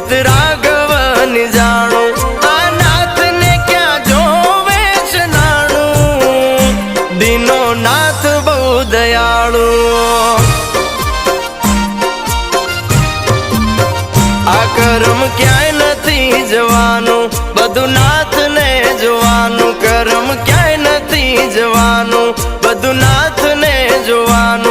ભૂત રાઘવન જાણું આ નાથ ને ક્યાં જોવે છે નાણું દીનો નાથ બહુ દયાળુ આ કર્મ ક્યાંય નથી જવાનું બધું નાથ ને જોવાનું કર્મ ક્યાંય નથી જવાનું બધું નાથ ને જોવાનું